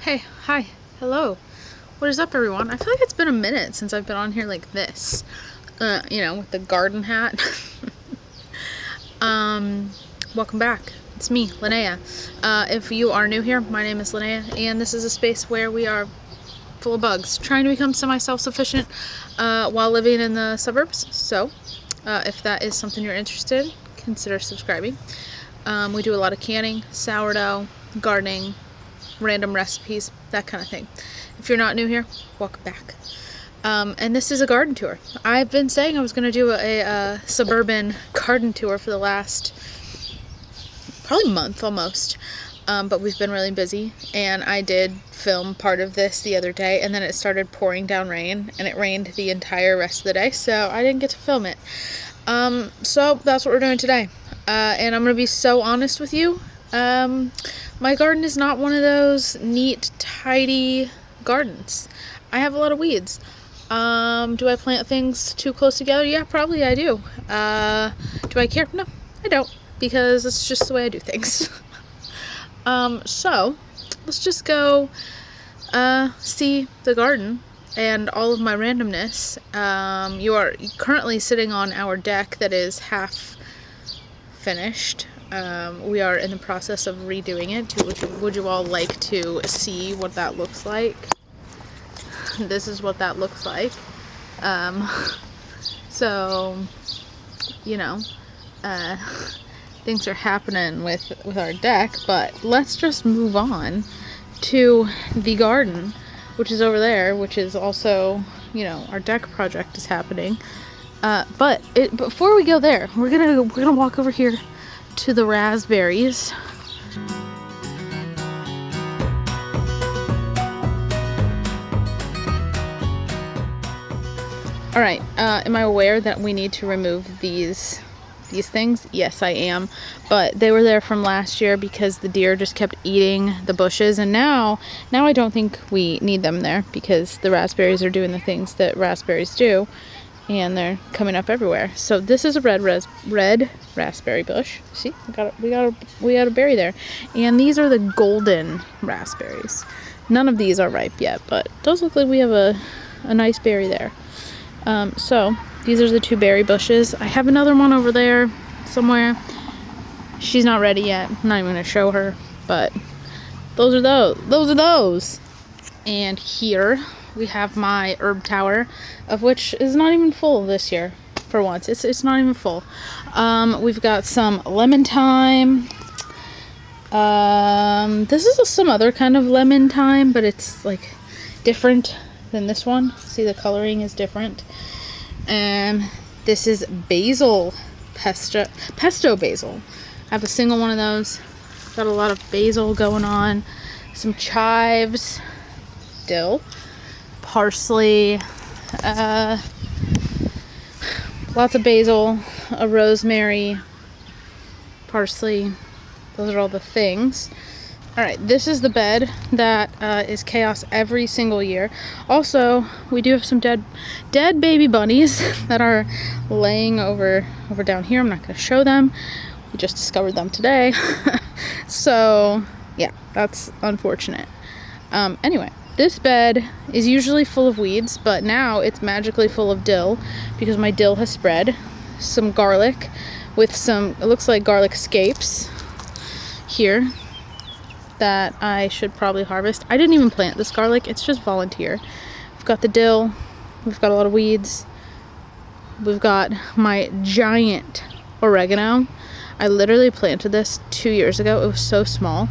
Hey, hi, hello. What is up, everyone? I feel like it's been a minute since I've been on here like this. With the garden hat. Welcome back. It's me, Linnea. If you are new here, my name is Linnea, and this is a space where we are full of bugs, trying to become semi-self-sufficient while living in the suburbs. So, if that is something you're interested in, consider subscribing. We do a lot of canning, sourdough, gardening, random recipes, that kind of thing. If you're not new here, welcome back. And this is a garden tour. I've been saying I was going to do a suburban garden tour for the last probably month almost, but we've been really busy, and I did film part of this the other day, and then it started pouring down rain, and it rained the entire rest of the day, so I didn't get to film it. So that's what we're doing today, and I'm going to be so honest with you. My garden is not one of those neat, tidy gardens. I have a lot of weeds. Do I plant things too close together? Yeah, probably I do. Do I care? No, I don't, because it's just the way I do things. So let's just go see the garden and all of my randomness. You are currently sitting on our deck that is half finished. We are in the process of redoing it. Would you all like to see what that looks like? This is what that looks like. So, things are happening with our deck, but let's just move on to the garden, which is over there, which is also, our deck project is happening. But before we go there, we're gonna walk over here to the raspberries. All right, am I aware that we need to remove these things? Yes, I am, but they were there from last year because the deer just kept eating the bushes, and now I don't think we need them there because the raspberries are doing the things that raspberries do, and they're coming up everywhere. So this is a red raspberry bush. See, we got a berry there, and these are the golden raspberries. None of these are ripe yet, but it does look like we have a nice berry there. So these are the two berry bushes. I have another one over there somewhere. She's not ready yet. I'm not even gonna show her, but those are those. And here we have my herb tower, of which is not even full this year. For once, it's not even full. We've got some lemon thyme. This is some other kind of lemon thyme, but it's like different than this one. See, the coloring is different. And this is basil, pesto basil. I have a single one of those. Got a lot of basil going on. Some chives, dill, parsley, lots of basil, a rosemary, parsley. Those are all the things. All right, this is the bed that is chaos every single year. Also, we do have some dead baby bunnies that are laying over down here. I'm not going to show them. We just discovered them today. So, yeah, that's unfortunate. Anyway, this bed is usually full of weeds, but now it's magically full of dill because my dill has spread. Some garlic with some, it looks like garlic scapes here that I should probably harvest. I didn't even plant this garlic, it's just volunteer. We've got the dill, we've got a lot of weeds, we've got my giant oregano. I literally planted this 2 years ago. It was so small.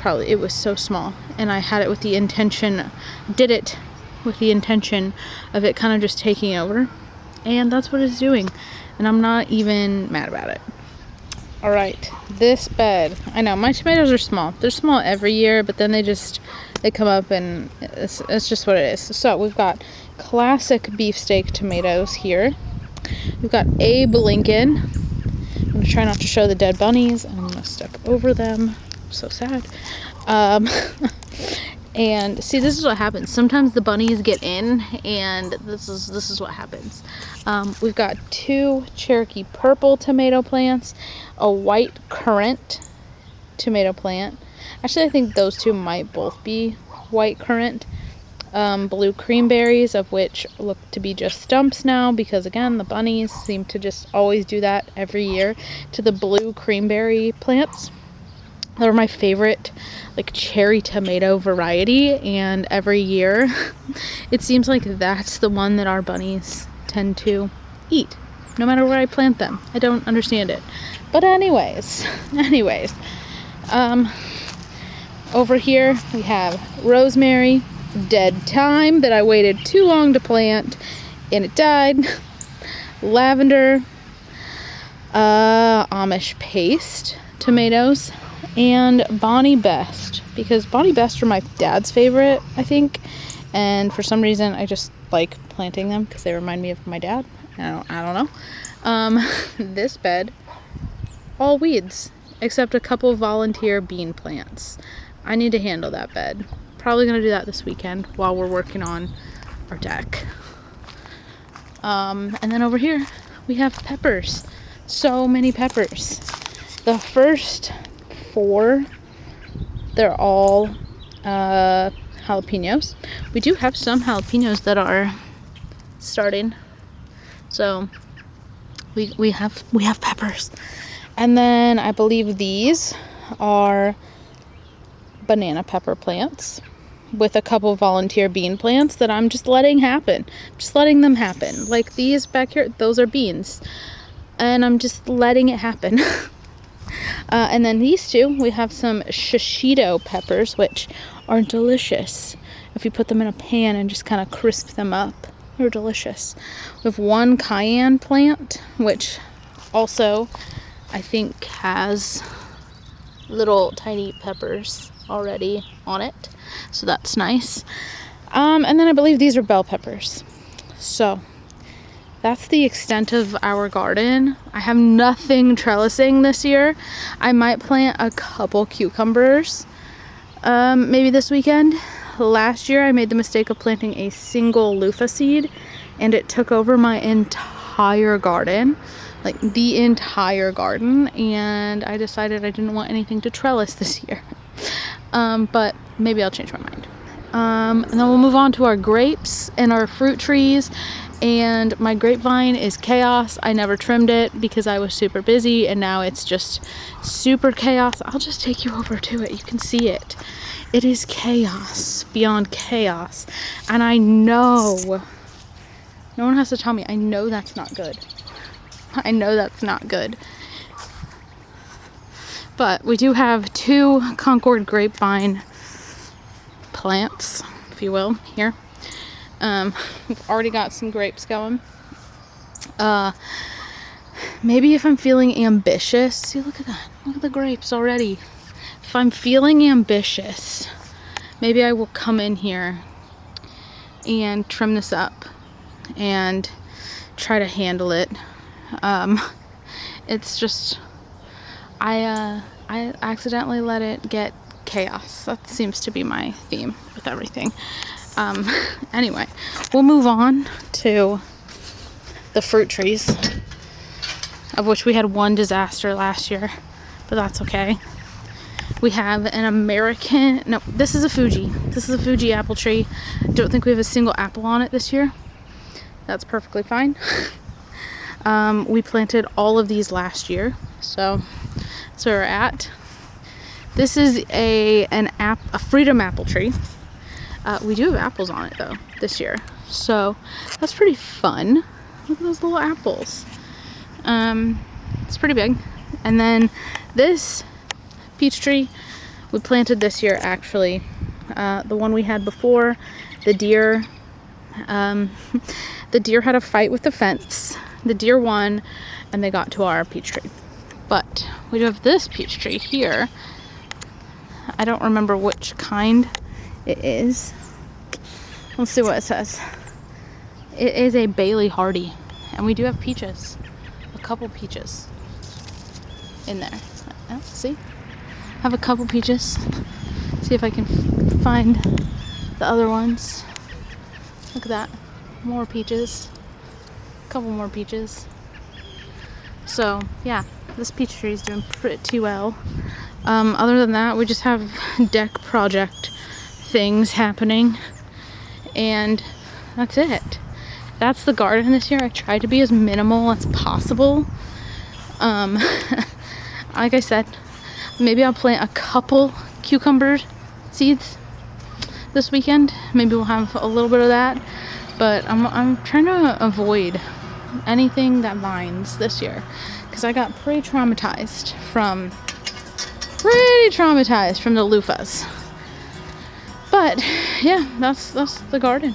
It was so small, and I had it with the intention, did it with the intention of it kind of just taking over, and that's what it's doing, and I'm not even mad about it. All right, this bed, I know my tomatoes are small. They're small every year, but then they come up, and it's just what it is. So we've got classic beefsteak tomatoes here. We've got Abe Lincoln. I'm gonna try not to show the dead bunnies, and I'm gonna step over them. I'm so sad. And see, this is what happens. Sometimes the bunnies get in, and this is what happens. We've got two Cherokee purple tomato plants, a white currant tomato plant, Actually, I think those two might both be white currant. Blue creamberries, of which look to be just stumps now, because again, the bunnies seem to just always do that every year to the blue creamberry plants. They're my favorite, like, cherry tomato variety, and every year it seems like that's the one that our bunnies tend to eat, no matter where I plant them. I don't understand it. But anyways, over here we have rosemary, dead thyme that I waited too long to plant and it died, lavender, Amish paste tomatoes, and Bonnie Best, because Bonnie Best are my dad's favorite, I think, and for some reason I just like planting them because they remind me of my dad. I don't know. This bed, all weeds except a couple volunteer bean plants. I need to handle that bed. Probably gonna do that this weekend while we're working on our deck. And then over here we have peppers. So many peppers. The first 4, they're all jalapenos. We do have some jalapenos that are starting, so we have peppers. And then I believe these are banana pepper plants with a couple volunteer bean plants that I'm just letting happen. Just letting them happen. Like these back here, those are beans. And I'm just letting it happen. And then these two, we have some shishito peppers, which are delicious. If you put them in a pan and just kind of crisp them up, they're delicious. We have one cayenne plant, which also I think has little tiny peppers already on it, so that's nice. And then I believe these are bell peppers. So that's the extent of our garden. I have nothing trellising this year. I might plant a couple cucumbers maybe this weekend. Last year I made the mistake of planting a single loofah seed and it took over my entire garden, like the entire garden, and I decided I didn't want anything to trellis this year. But maybe I'll change my mind. And then we'll move on to our grapes and our fruit trees. And my grapevine is chaos. I never trimmed it because I was super busy, and now it's just super chaos. I'll just take you over to it. You can see it. It is chaos beyond chaos. And I know, no one has to tell me, I know that's not good. I know that's not good. But we do have 2 Concord grapevine plants, if you will, here. We've already got some grapes going. Maybe if I'm feeling ambitious, see, look at that. Look at the grapes already. If I'm feeling ambitious, maybe I will come in here and trim this up and try to handle it. It's just, I accidentally let it get chaos. That seems to be my theme with everything. Anyway, we'll move on to the fruit trees, of which we had one disaster last year, but that's okay. We have an American, no, this is a Fuji. This is a Fuji apple tree. Don't think we have a single apple on it this year. That's perfectly fine. We planted all of these last year, so that's where we're at. This is a freedom apple tree. We do have apples on it though this year, so that's pretty fun. Look at those little apples. It's pretty big. And then this peach tree we planted this year, actually. The one we had before, the deer had a fight with the fence. The deer won and they got to our peach tree. But we do have this peach tree here. I don't remember which kind it is. Let's see what it says. It is a Bailey Hardy, and we do have peaches, a couple peaches in there. Oh, see, I have a couple peaches. See if I can find the other ones. Look at that, more peaches, a couple more peaches. So yeah, this peach tree is doing pretty well. Other than that, we just have deck project things happening, and that's it. That's the garden this year. I tried to be as minimal as possible. Like I said, maybe I'll plant a couple cucumber seeds this weekend. Maybe we'll have a little bit of that, but I'm trying to avoid anything that vines this year, because I got pretty traumatized from the loofahs. But yeah, that's the garden.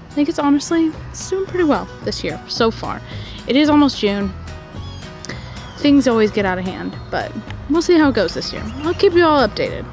I think it's doing pretty well this year so far. It is almost June. Things always get out of hand, but we'll see how it goes this year. I'll keep you all updated.